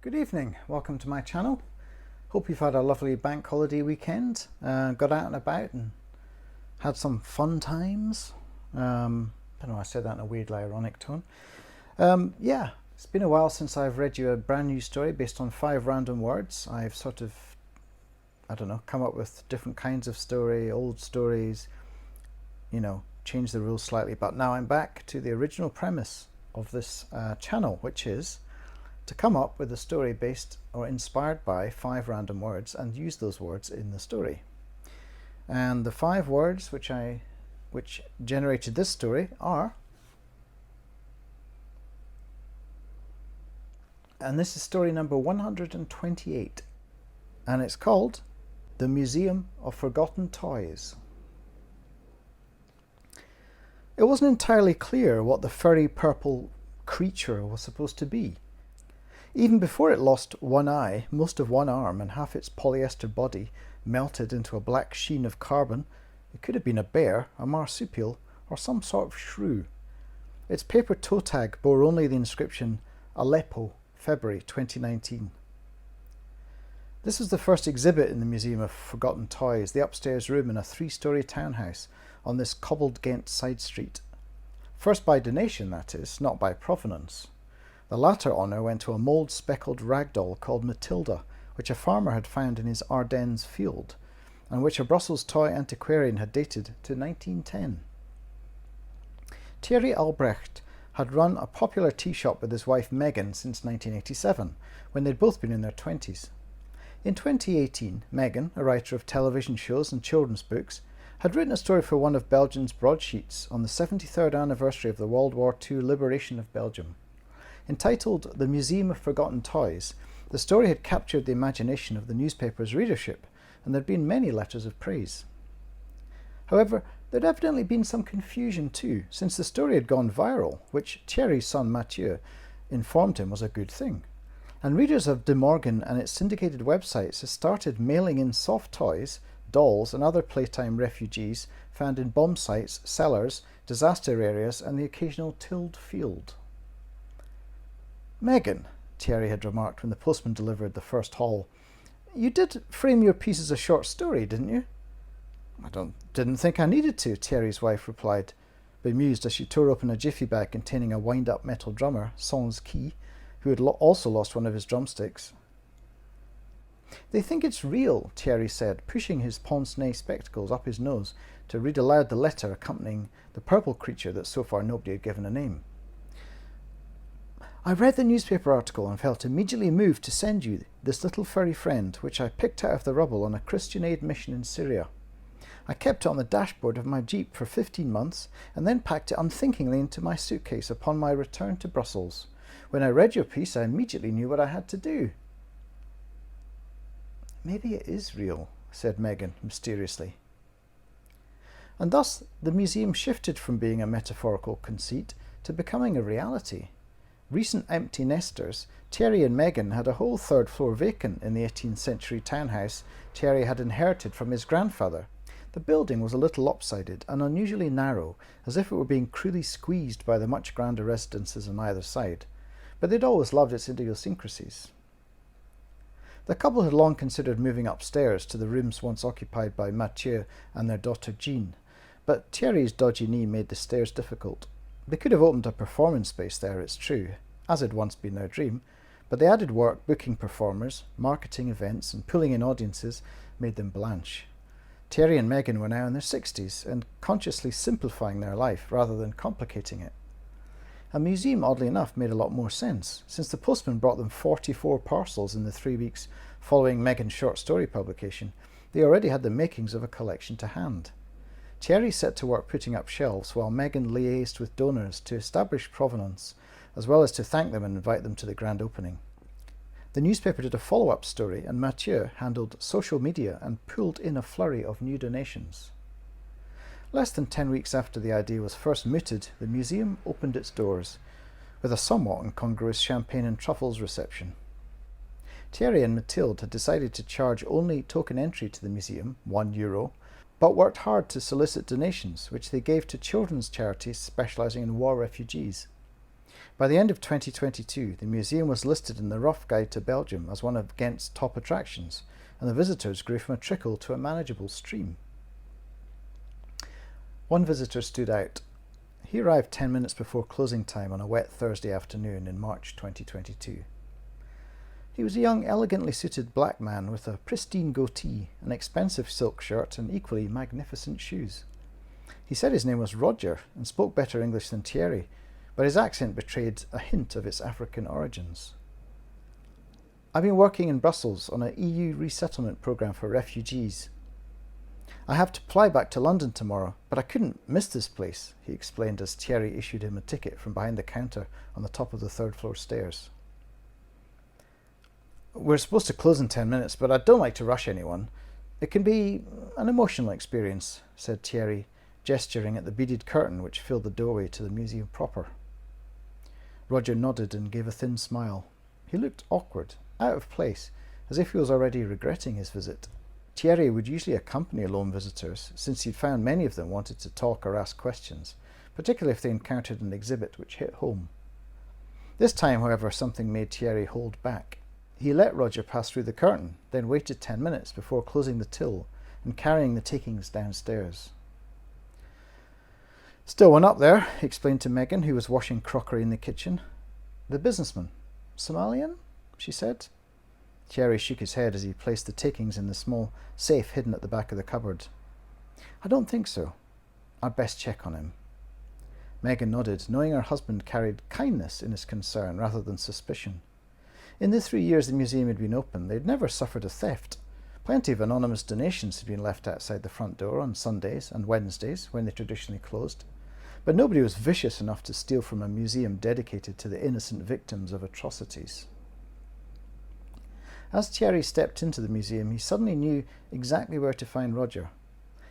Good evening, welcome to my channel. Hope you've had a lovely bank holiday weekend, got out and about and had some fun times. I don't know, I said that in a weirdly ironic tone. Yeah, it's been a while since I've read you a brand new story based on 5 random words. I've sort of, I don't know, come up with different kinds of story, old stories, you know, changed the rules slightly, but now I'm back to the original premise of this channel, which is to come up with a story based or inspired by 5 random words and use those words in the story. And the 5 words which generated this story are, and this is story number 128, and it's called The Museum of Forgotten Toys. It wasn't entirely clear what the furry purple creature was supposed to be. Even before it lost one eye, most of one arm, and half its polyester body melted into a black sheen of carbon, it could have been a bear, a marsupial, or some sort of shrew. Its paper toe tag bore only the inscription Aleppo, February 2019. This was the first exhibit in the Museum of Forgotten Toys, the upstairs room in a 3-storey townhouse on this cobbled Ghent side street. First by donation, that is, not by provenance. The latter honour went to a mould-speckled ragdoll called Matilda, which a farmer had found in his Ardennes field, and which a Brussels toy antiquarian had dated to 1910. Thierry Albrecht had run a popular tea shop with his wife Megan since 1987, when they'd both been in their 20s. In 2018, Megan, a writer of television shows and children's books, had written a story for one of Belgium's broadsheets on the 73rd anniversary of the World War II liberation of Belgium. Entitled The Museum of Forgotten Toys, the story had captured the imagination of the newspaper's readership, and there had been many letters of praise. However, there had evidently been some confusion too, since the story had gone viral, which Thierry's son Mathieu informed him was a good thing. And readers of De Morgan and its syndicated websites had started mailing in soft toys, dolls and other playtime refugees found in bomb sites, cellars, disaster areas and the occasional tilled field. "Megan," Thierry had remarked when the postman delivered the first haul, "you did frame your piece as a short story, didn't you?" Didn't think I needed to," Thierry's wife replied, bemused as she tore open a jiffy bag containing a wind-up metal drummer, Sans Key, who had also lost one of his drumsticks. "They think it's real," Thierry said, pushing his pince-nez spectacles up his nose to read aloud the letter accompanying the purple creature that so far nobody had given a name. "I read the newspaper article and felt immediately moved to send you this little furry friend, which I picked out of the rubble on a Christian aid mission in Syria. I kept it on the dashboard of my Jeep for 15 months and then packed it unthinkingly into my suitcase upon my return to Brussels. When I read your piece, I immediately knew what I had to do." "Maybe it is real," said Megan mysteriously. And thus the museum shifted from being a metaphorical conceit to becoming a reality. Recent empty nesters, Thierry and Megan had a whole 3rd floor vacant in the 18th century townhouse Thierry had inherited from his grandfather. The building was a little lopsided and unusually narrow, as if it were being cruelly squeezed by the much grander residences on either side, but they'd always loved its idiosyncrasies. The couple had long considered moving upstairs to the rooms once occupied by Mathieu and their daughter Jean, but Thierry's dodgy knee made the stairs difficult. They could have opened a performance space there, it's true, as had once been their dream, but the added work booking performers, marketing events and pulling in audiences made them blanch. Thierry and Megan were now in their 60s and consciously simplifying their life rather than complicating it. A museum, oddly enough, made a lot more sense, since the postman brought them 44 parcels in the 3 weeks following Megan's short story publication. They already had the makings of a collection to hand. Thierry set to work putting up shelves while Megan liaised with donors to establish provenance, as well as to thank them and invite them to the grand opening. The newspaper did a follow-up story and Mathieu handled social media and pulled in a flurry of new donations. Less than 10 weeks after the idea was first mooted, the museum opened its doors, with a somewhat incongruous champagne and truffles reception. Thierry and Mathilde had decided to charge only token entry to the museum, €1, but worked hard to solicit donations, which they gave to children's charities specialising in war refugees. By the end of 2022, the museum was listed in the Rough Guide to Belgium as one of Ghent's top attractions, and the visitors grew from a trickle to a manageable stream. One visitor stood out. He arrived 10 minutes before closing time on a wet Thursday afternoon in March 2022. He was a young, elegantly suited black man with a pristine goatee, an expensive silk shirt, and equally magnificent shoes. He said his name was Roger and spoke better English than Thierry, but his accent betrayed a hint of its African origins. "I've been working in Brussels on an EU resettlement programme for refugees. I have to fly back to London tomorrow, but I couldn't miss this place," he explained as Thierry issued him a ticket from behind the counter on the top of the third-floor stairs. "We're supposed to close in 10 minutes, but I don't like to rush anyone. It can be an emotional experience," said Thierry, gesturing at the beaded curtain which filled the doorway to the museum proper. Roger nodded and gave a thin smile. He looked awkward, out of place, as if he was already regretting his visit. Thierry would usually accompany lone visitors, since he'd found many of them wanted to talk or ask questions, particularly if they encountered an exhibit which hit home. This time, however, something made Thierry hold back. He let Roger pass through the curtain, then waited 10 minutes before closing the till and carrying the takings downstairs. "Still one up there," he explained to Megan, who was washing crockery in the kitchen. "The businessman. Somalian?" she said. Thierry shook his head as he placed the takings in the small safe hidden at the back of the cupboard. "I don't think so. I'd best check on him." Megan nodded, knowing her husband carried kindness in his concern rather than suspicion. In the 3 years the museum had been open, they'd never suffered a theft. Plenty of anonymous donations had been left outside the front door on Sundays and Wednesdays, when they traditionally closed. But nobody was vicious enough to steal from a museum dedicated to the innocent victims of atrocities. As Thierry stepped into the museum, he suddenly knew exactly where to find Roger.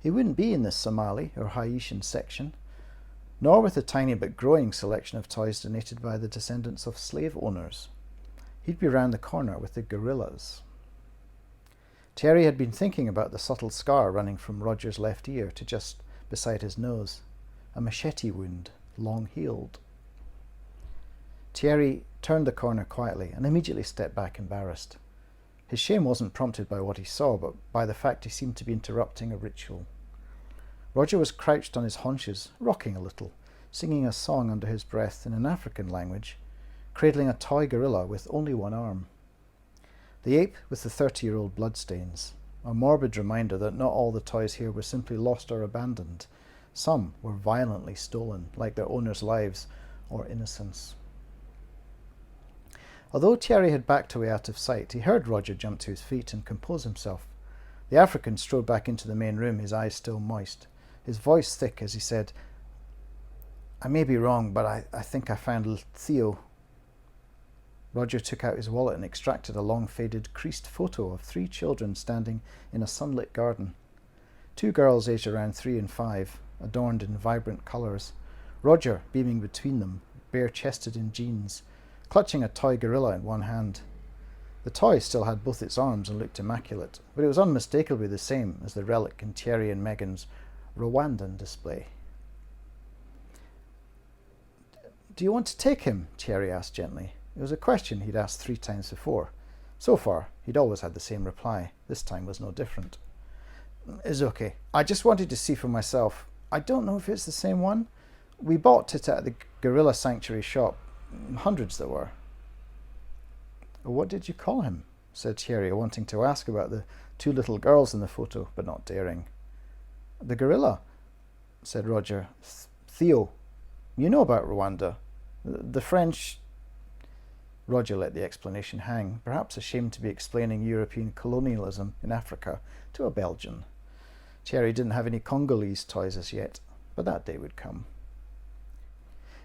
He wouldn't be in the Somali or Haitian section, nor with the tiny but growing selection of toys donated by the descendants of slave owners. He'd be round the corner with the gorillas. Thierry had been thinking about the subtle scar running from Roger's left ear to just beside his nose, a machete wound, long healed. Thierry turned the corner quietly and immediately stepped back embarrassed. His shame wasn't prompted by what he saw, but by the fact he seemed to be interrupting a ritual. Roger was crouched on his haunches, rocking a little, singing a song under his breath in an African language, cradling a toy gorilla with only one arm. The ape with the 30-year-old bloodstains, a morbid reminder that not all the toys here were simply lost or abandoned. Some were violently stolen, like their owners' lives or innocence. Although Thierry had backed away out of sight, he heard Roger jump to his feet and compose himself. The African strode back into the main room, his eyes still moist, his voice thick as he said, "I may be wrong, but I think I found Theo." Roger took out his wallet and extracted a long-faded, creased photo of 3 children standing in a sunlit garden. 2 girls aged around 3 and 5, adorned in vibrant colours. Roger beaming between them, bare-chested in jeans, clutching a toy gorilla in one hand. The toy still had both its arms and looked immaculate, but it was unmistakably the same as the relic in Thierry and Megan's Rwandan display. "Do you want to take him?" Thierry asked gently. It was a question he'd asked 3 times before. So far, he'd always had the same reply. This time was no different. "It's okay. I just wanted to see for myself. I don't know if it's the same one. We bought it at the Gorilla Sanctuary shop. Hundreds there were." "What did you call him?" said Thierry, wanting to ask about the 2 little girls in the photo, but not daring. "The gorilla," said Roger. "Theo. You know about Rwanda. The French..." Roger let the explanation hang, perhaps ashamed to be explaining European colonialism in Africa to a Belgian. Thierry didn't have any Congolese toys as yet, but that day would come.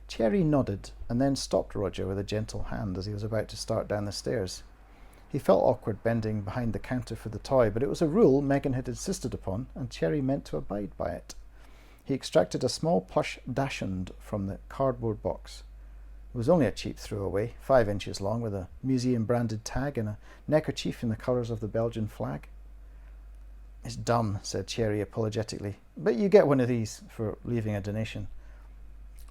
Thierry nodded and then stopped Roger with a gentle hand as he was about to start down the stairs. He felt awkward bending behind the counter for the toy, but it was a rule Megan had insisted upon, and Thierry meant to abide by it. He extracted a small plush dachshund from the cardboard box. It was only a cheap throwaway, 5 inches long, with a museum-branded tag and a neckerchief in the colours of the Belgian flag. "It's dumb," said Thierry apologetically, "but you get one of these for leaving a donation."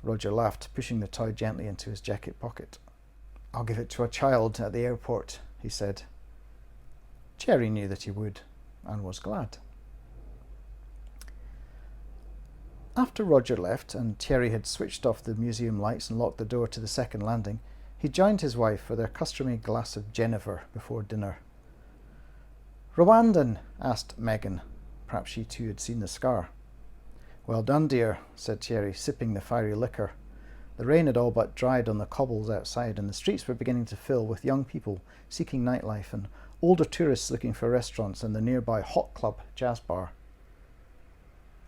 Roger laughed, pushing the toy gently into his jacket pocket. "I'll give it to a child at the airport," he said. Thierry knew that he would, and was glad. After Roger left and Thierry had switched off the museum lights and locked the door to the second landing, he joined his wife for their customary glass of Genever before dinner. "Rwandan?" asked Megan. Perhaps she too had seen the scar. "Well done, dear," said Thierry, sipping the fiery liquor. The rain had all but dried on the cobbles outside, and the streets were beginning to fill with young people seeking nightlife and older tourists looking for restaurants and the nearby Hot Club jazz bar.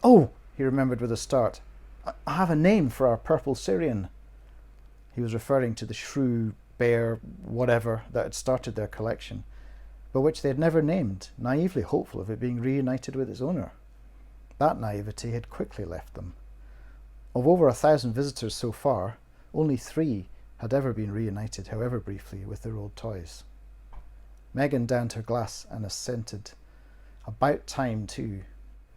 "Oh," he remembered with a start, "I have a name for our purple Syrian." He was referring to the shrew, bear, whatever that had started their collection, but which they had never named, naively hopeful of it being reunited with its owner. That naivety had quickly left them. Of over 1,000 visitors so far, only 3 had ever been reunited, however briefly, with their old toys. Megan downed her glass and assented. About time, too.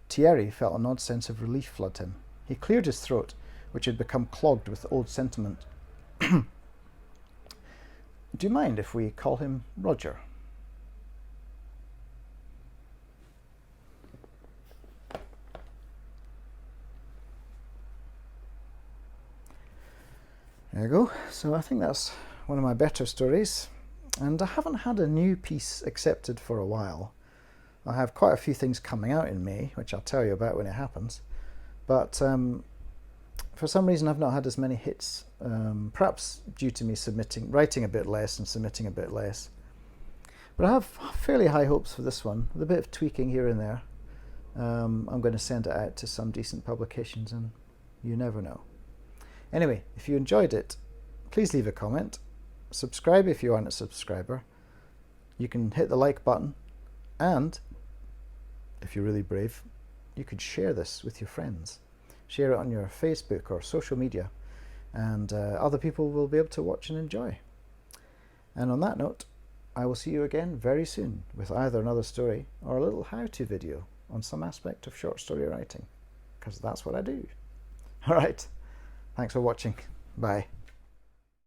Thierry felt an odd sense of relief flood him. He cleared his throat, which had become clogged with old sentiment. "Do you mind if we call him Roger?" There you go. So I think that's one of my better stories. And I haven't had a new piece accepted for a while. I have quite a few things coming out in May, which I'll tell you about when it happens. But for some reason I've not had as many hits, perhaps due to me writing a bit less and submitting a bit less. But I have fairly high hopes for this one, with a bit of tweaking here and there. I'm going to send it out to some decent publications, and you never know. Anyway, if you enjoyed it, please leave a comment. Subscribe if you aren't a subscriber. You can hit the like button, and if you're really brave, you could share this with your friends. Share it on your Facebook or social media, and other people will be able to watch and enjoy. And on that note, I will see you again very soon with either another story or a little how-to video on some aspect of short story writing, because that's what I do. All right. Thanks for watching. Bye.